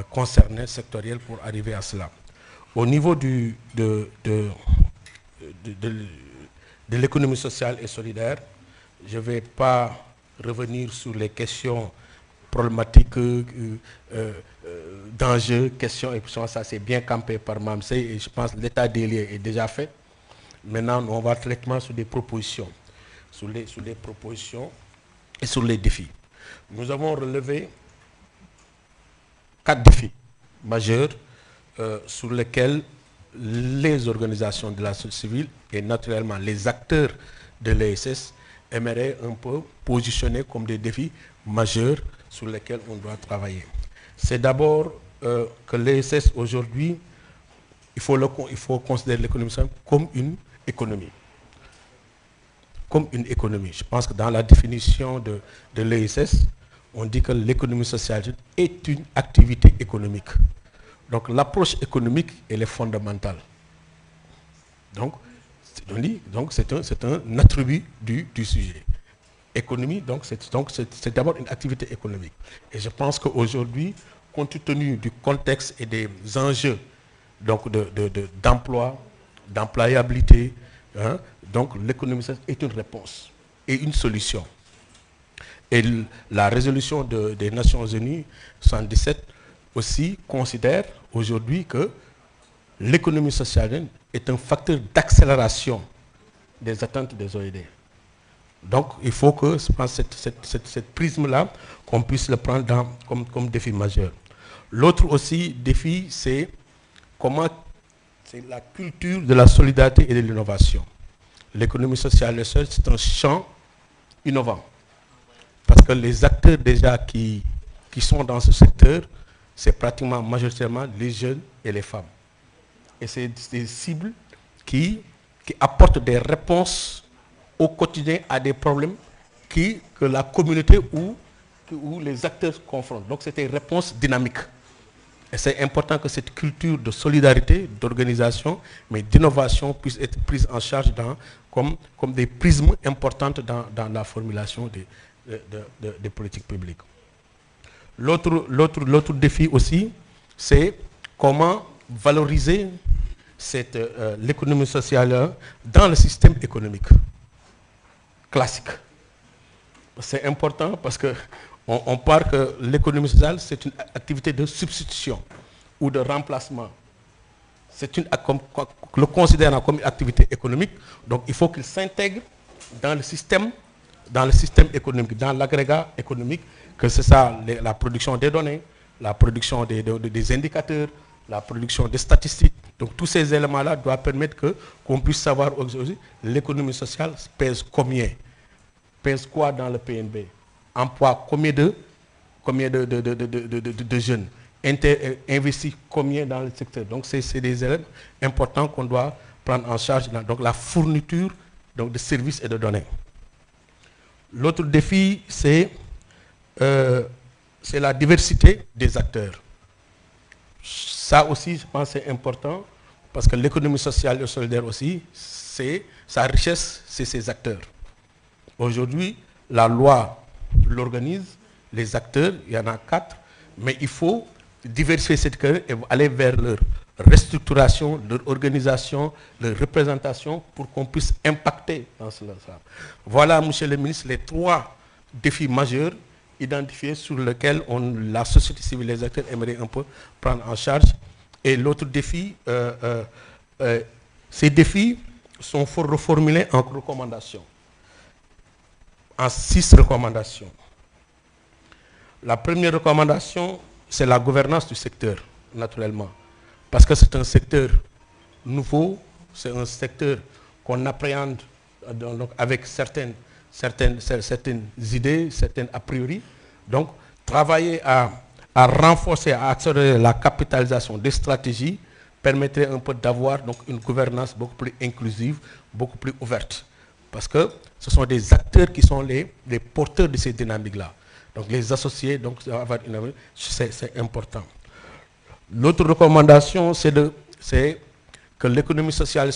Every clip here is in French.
concernés, sectoriels, pour arriver à cela. Au niveau de l'économie sociale et solidaire, je ne vais pas revenir sur les questions problématiques, d'enjeux, questions et questions. Ça, c'est bien campé par Mamsey et je pense que l'état des lieux est déjà fait. Maintenant, on va directement sur des propositions, sur les propositions et sur les défis. Nous avons relevé 4 défis majeurs sur lesquels les organisations de la société civile et naturellement les acteurs de l'ESS aimeraient un peu positionner comme des défis majeurs sur lesquels on doit travailler. C'est d'abord que l'ESS aujourd'hui, il faut considérer l'économie sociale comme une économie. Comme une économie. Je pense que dans la définition de l'ESS, on dit que l'économie sociale est une activité économique. Donc l'approche économique, elle est fondamentale. Donc c'est un attribut du sujet. Économie, donc c'est d'abord une activité économique. Et je pense qu'aujourd'hui, compte tenu du contexte et des enjeux d'emploi, d'employabilité, hein, donc l'économie est une réponse et une solution. Et la résolution des Nations Unies 77 aussi considère aujourd'hui que l'économie sociale est un facteur d'accélération des attentes des OED. Donc il faut que cette prisme-là, qu'on puisse le prendre comme défi majeur. L'autre aussi défi, c'est la culture de la solidarité et de l'innovation. L'économie sociale seule, c'est un champ innovant. Parce que les acteurs déjà qui sont dans ce secteur, c'est pratiquement majoritairement les jeunes et les femmes. Et c'est des cibles qui apportent des réponses au quotidien à des problèmes que la communauté ou les acteurs confrontent. Donc c'est des réponses dynamiques. Et c'est important que cette culture de solidarité, d'organisation, mais d'innovation puisse être prise en charge comme des prismes importantes dans la formulation des politiques publiques. L'autre défi aussi, c'est comment valoriser l'économie sociale dans le système économique classique. C'est important parce qu'on parle que l'économie sociale, c'est une activité de substitution ou de remplacement. Le considérant comme une activité économique, donc il faut qu'il s'intègre dans le système économique, dans l'agrégat économique, que c'est ça, la production des données, la production des indicateurs, la production des statistiques. Donc tous ces éléments-là doivent permettre qu'on puisse savoir aujourd'hui l'économie sociale pèse combien, pèse quoi dans le PNB, emploie combien de jeunes, investit combien dans le secteur. Donc c'est des éléments importants qu'on doit prendre en charge dans donc, la fourniture de services et de données. L'autre défi, c'est la diversité des acteurs. Ça aussi, je pense que c'est important, parce que l'économie sociale et solidaire aussi, sa richesse, c'est ses acteurs. Aujourd'hui, la loi l'organise, les acteurs, il y en a 4, mais il faut diversifier cette carrière et aller vers leur restructuration, leur organisation, leur représentation pour qu'on puisse impacter dans cela. Voilà, monsieur le ministre, les 3 défis majeurs identifiés sur lesquels la société civile, les acteurs aimeraient un peu prendre en charge. Et l'autre défi, ces défis sont reformulés en recommandations, en 6 recommandations. La première recommandation, c'est la gouvernance du secteur, naturellement. Parce que c'est un secteur nouveau, c'est un secteur qu'on appréhende donc, avec certaines idées, certaines a priori. Donc, travailler à renforcer, à accélérer la capitalisation des stratégies permettrait un peu d'avoir une gouvernance beaucoup plus inclusive, beaucoup plus ouverte. Parce que ce sont des acteurs qui sont les porteurs de ces dynamiques-là. Donc les associés, donc c'est important. L'autre recommandation, c'est que l'économie sociale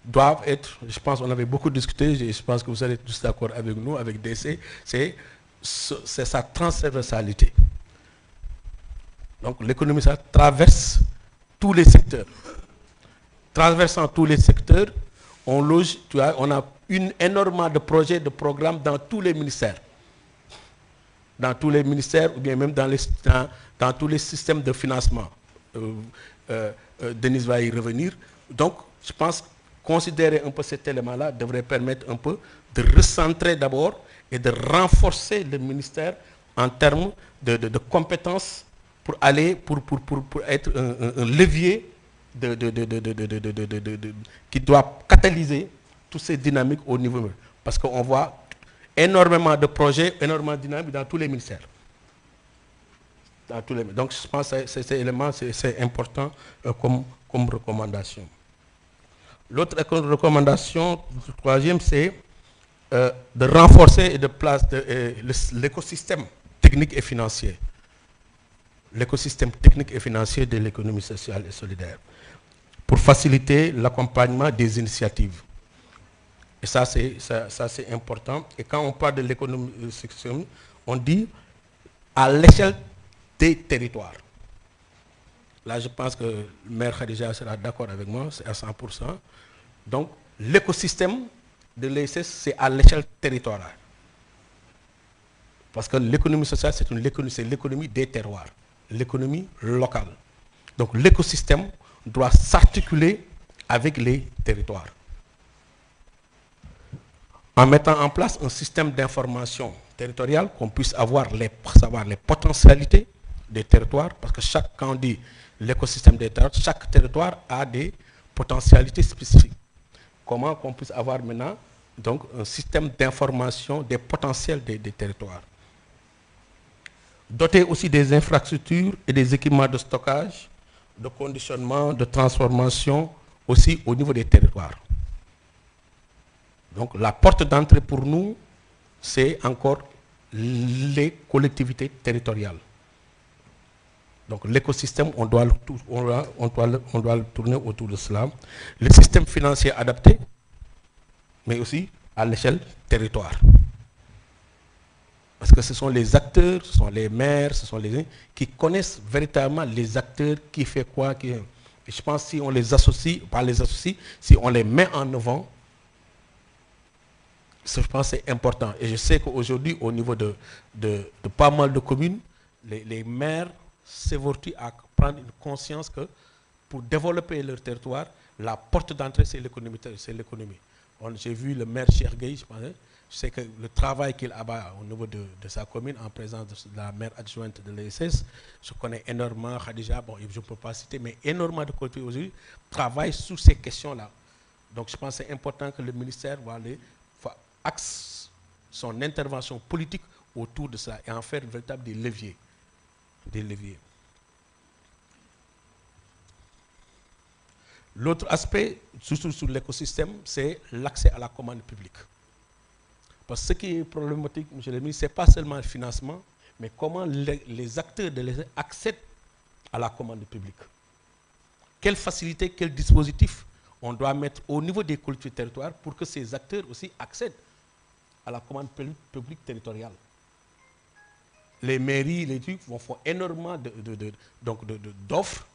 doit être, je pense qu'on avait beaucoup discuté, je pense que vous êtes tous d'accord avec nous, avec DC, c'est sa transversalité. Donc l'économie sociale traverse tous les secteurs. Traversant tous les secteurs, on loge, tu vois, on a énormément de projets, de programmes dans tous les ministères. Dans tous les ministères ou bien même dans tous les systèmes de financement. Denise va y revenir. Donc, je pense considérer un peu cet élément-là devrait permettre un peu de recentrer d'abord et de renforcer le ministère en termes de compétences pour aller, pour être un levier qui doit catalyser toutes ces dynamiques au niveau. Parce qu'on voit énormément de projets, énormément de dynamiques dans tous les ministères. Donc je pense que cet élément, c'est important comme recommandation. L'autre recommandation, le troisième, c'est de renforcer et de placer l'écosystème technique et financier. L'écosystème technique et financier de l'économie sociale et solidaire pour faciliter l'accompagnement des initiatives. Et ça, c'est important. Et quand on parle de l'économie sociale, on dit à l'échelle des territoires. Là, je pense que le maire Khadija sera d'accord avec moi, c'est à 100%. Donc, l'écosystème de l'ESS, c'est à l'échelle territoriale. Parce que l'économie sociale, c'est l'économie des terroirs, l'économie locale. Donc, l'écosystème doit s'articuler avec les territoires. En mettant en place un système d'information territoriale, qu'on puisse savoir les potentialités des territoires, parce que quand on dit l'écosystème des territoires, chaque territoire a des potentialités spécifiques. Comment qu'on puisse avoir maintenant donc, un système d'information des potentiels des territoires. Doter aussi des infrastructures et des équipements de stockage, de conditionnement, de transformation, aussi au niveau des territoires. Donc la porte d'entrée pour nous, c'est encore les collectivités territoriales. Donc l'écosystème, on doit le tourner autour de cela. Le système financier adapté, mais aussi à l'échelle territoire. Parce que ce sont les acteurs, ce sont les maires, ce sont les gens qui connaissent véritablement les acteurs, qui fait quoi. Et je pense que si on les associe, si on les met en avant, je pense que c'est important. Et je sais qu'aujourd'hui, au niveau de pas mal de communes, les maires s'évertuent à prendre une conscience que pour développer leur territoire, la porte d'entrée, c'est l'économie. J'ai vu le maire Chergueï, je sais que le travail qu'il a au niveau de sa commune, en présence de la maire adjointe de l'ESS, je connais énormément, Khadija, bon, je ne peux pas citer, mais énormément de collectivités aujourd'hui travaillent sur ces questions-là. Donc je pense que c'est important que le ministère axe son intervention politique autour de ça et en faire véritablement des leviers. L'autre aspect, surtout sur l'écosystème, c'est l'accès à la commande publique. Parce que ce qui est problématique, M. le ministre, ce n'est pas seulement le financement, mais comment les acteurs de l'État accèdent à la commande publique. Quelle facilité, quel dispositif on doit mettre au niveau des collectivités territoriales pour que ces acteurs aussi accèdent à la commande publique territoriale. Les mairies, les trucs vont faire énormément d'offres,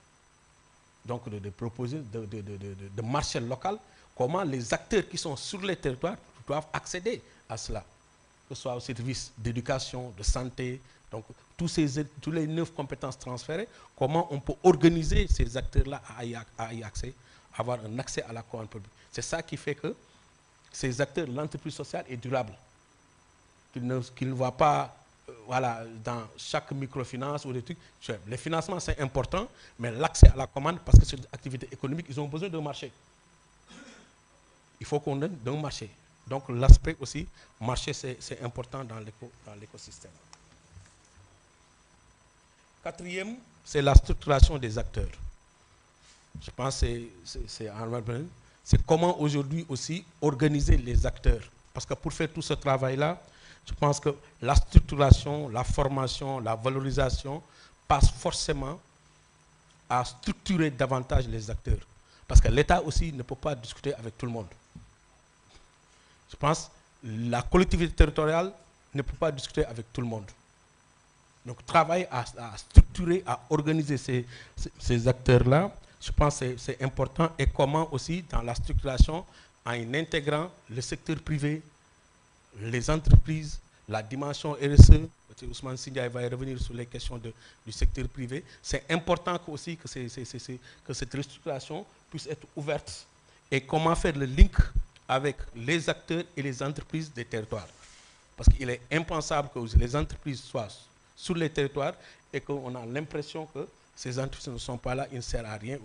donc de proposer de marché local, comment les acteurs qui sont sur les territoires doivent accéder à cela, que ce soit au service d'éducation, de santé, donc tous les 9 compétences transférées, comment on peut organiser ces acteurs-là à y accéder, avoir un accès à la commande publique. C'est ça qui fait que ces acteurs, l'entreprise sociale est durable, qu'il ne va pas dans chaque microfinance ou des trucs. Les financements, c'est important, mais l'accès à la commande, parce que c'est une activité économique, ils ont besoin d'un marché. Il faut qu'on donne d'un marché. Donc l'aspect aussi, marché, c'est important dans l'écosystème. Quatrième, c'est la structuration des acteurs. Je pense que c'est comment aujourd'hui aussi organiser les acteurs. Parce que pour faire tout ce travail-là, je pense que la structuration, la formation, la valorisation passe forcément à structurer davantage les acteurs. Parce que l'État aussi ne peut pas discuter avec tout le monde. Je pense que la collectivité territoriale ne peut pas discuter avec tout le monde. Donc travailler à structurer, à organiser ces acteurs-là, je pense que c'est important. Et comment aussi, dans la structuration, en intégrant le secteur privé, les entreprises, la dimension RSE. Ousmane Sindia va y revenir sur les questions du secteur privé. C'est important aussi que cette restructuration puisse être ouverte. Et comment faire le link avec les acteurs et les entreprises des territoires. Parce qu'il est impensable que les entreprises soient sur les territoires et qu'on a l'impression que ces entreprises ne sont pas là, ils ne servent à rien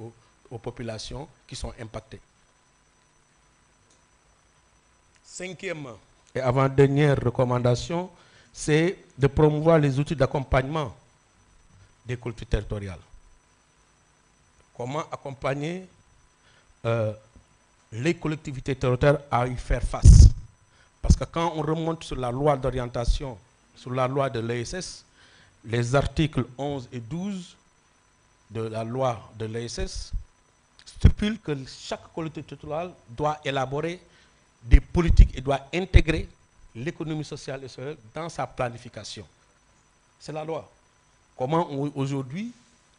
aux populations qui sont impactées. Cinquième et avant-dernière recommandation, c'est de promouvoir les outils d'accompagnement des collectivités territoriales. Comment accompagner les collectivités territoriales à y faire face? Parce que quand on remonte sur la loi d'orientation, sur la loi de l'ESS, les articles 11 et 12 de la loi de l'ESS stipulent que chaque collectivité territoriale doit élaborer des politiques et doit intégrer l'économie sociale et solidaire dans sa planification. C'est la loi. Comment aujourd'hui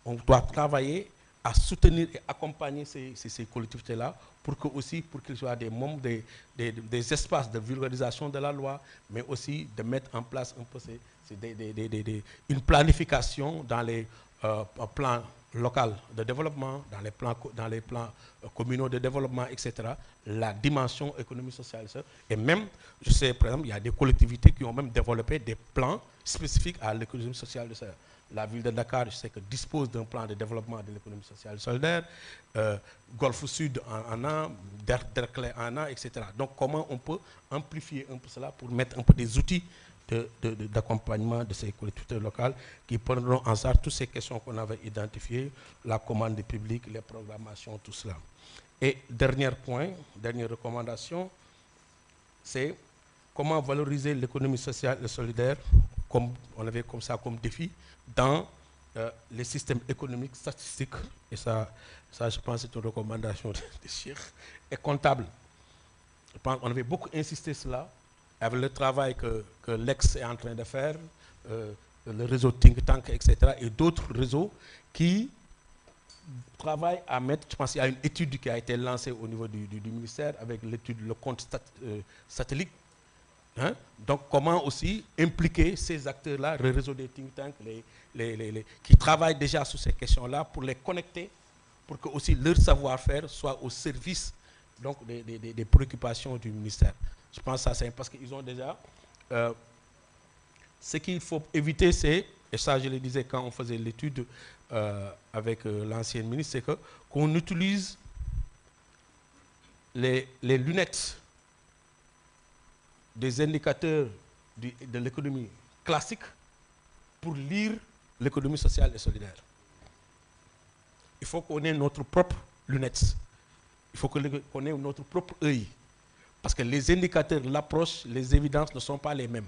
on doit travailler à soutenir et accompagner ces collectivités-là pour qu'ils soient des espaces de vulgarisation de la loi, mais aussi de mettre en place un peu une planification dans les plans locaux de développement, dans les plans communaux de développement, etc., la dimension économique, sociale. Et même, je sais, par exemple, il y a des collectivités qui ont même développé des plans spécifiques à l'économie sociale. La ville de Dakar, je sais que dispose d'un plan de développement de l'économie sociale et solidaire, Golfe Sud en a, Derklé en a, etc. Donc comment on peut amplifier un peu cela pour mettre un peu des outils d'accompagnement de ces collectivités locales qui prendront en charge toutes ces questions qu'on avait identifiées, la commande publique, les programmations, tout cela. Et dernier point, dernière recommandation, c'est comment valoriser l'économie sociale et solidaire, comme on avait comme ça comme défi, dans les systèmes économiques, statistiques, et ça je pense c'est une recommandation de Cheikh, et comptable. Je pense qu'on avait beaucoup insisté sur cela, avec le travail que l'Ex est en train de faire, le réseau Think Tank, etc., et d'autres réseaux qui travaillent à mettre, je pense qu'il y a une étude qui a été lancée au niveau du ministère avec l'étude, le compte satellite. Hein? Donc comment aussi impliquer ces acteurs-là, le réseau des think tanks, qui travaillent déjà sur ces questions-là, pour les connecter, pour que aussi leur savoir-faire soit au service donc, des préoccupations du ministère. Je pense que ça c'est parce qu'ils ont déjà... ce qu'il faut éviter, c'est, et ça je le disais quand on faisait l'étude avec l'ancien ministre, c'est qu'on utilise les lunettes des indicateurs de l'économie classique pour lire l'économie sociale et solidaire. Il faut qu'on ait notre propre lunette. Il faut qu'on ait notre propre œil. Parce que les indicateurs, l'approche, les évidences ne sont pas les mêmes.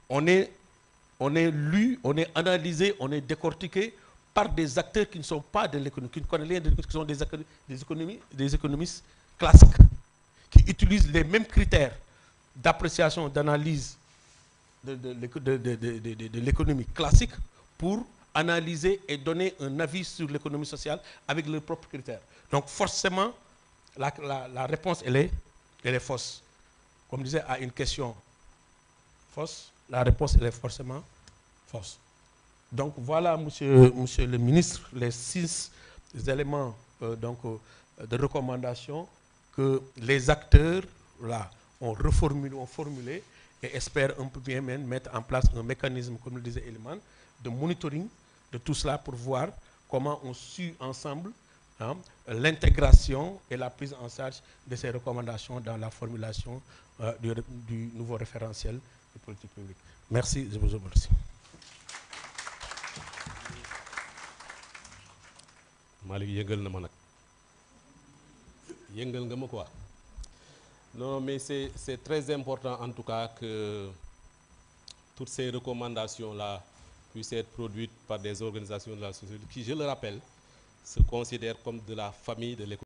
On est lu, on est analysé, on est décortiqué par des acteurs qui ne sont pas de l'économie, qui ne connaissent rien de l'économie, qui sont des économistes classiques, qui utilisent les mêmes critères d'appréciation, d'analyse de l'économie classique pour analyser et donner un avis sur l'économie sociale avec leurs propres critères. Donc forcément, la réponse, elle est fausse. Comme je disais, à une question fausse, la réponse, elle est forcément fausse. Donc voilà, monsieur le ministre, les 6 éléments de recommandation que les acteurs là, ont formulé et espèrent un peu bien mettre en place un mécanisme, comme le disait Eliman, de monitoring de tout cela pour voir comment on suit ensemble l'intégration et la prise en charge de ces recommandations dans la formulation du nouveau référentiel de politique publique. Merci, je vous remercie. Malick yëngal na ma nag yëngal nga ma quoi. Non, mais c'est très important en tout cas que toutes ces recommandations-là puissent être produites par des organisations de la société qui, je le rappelle, se considèrent comme de la famille de l'économie.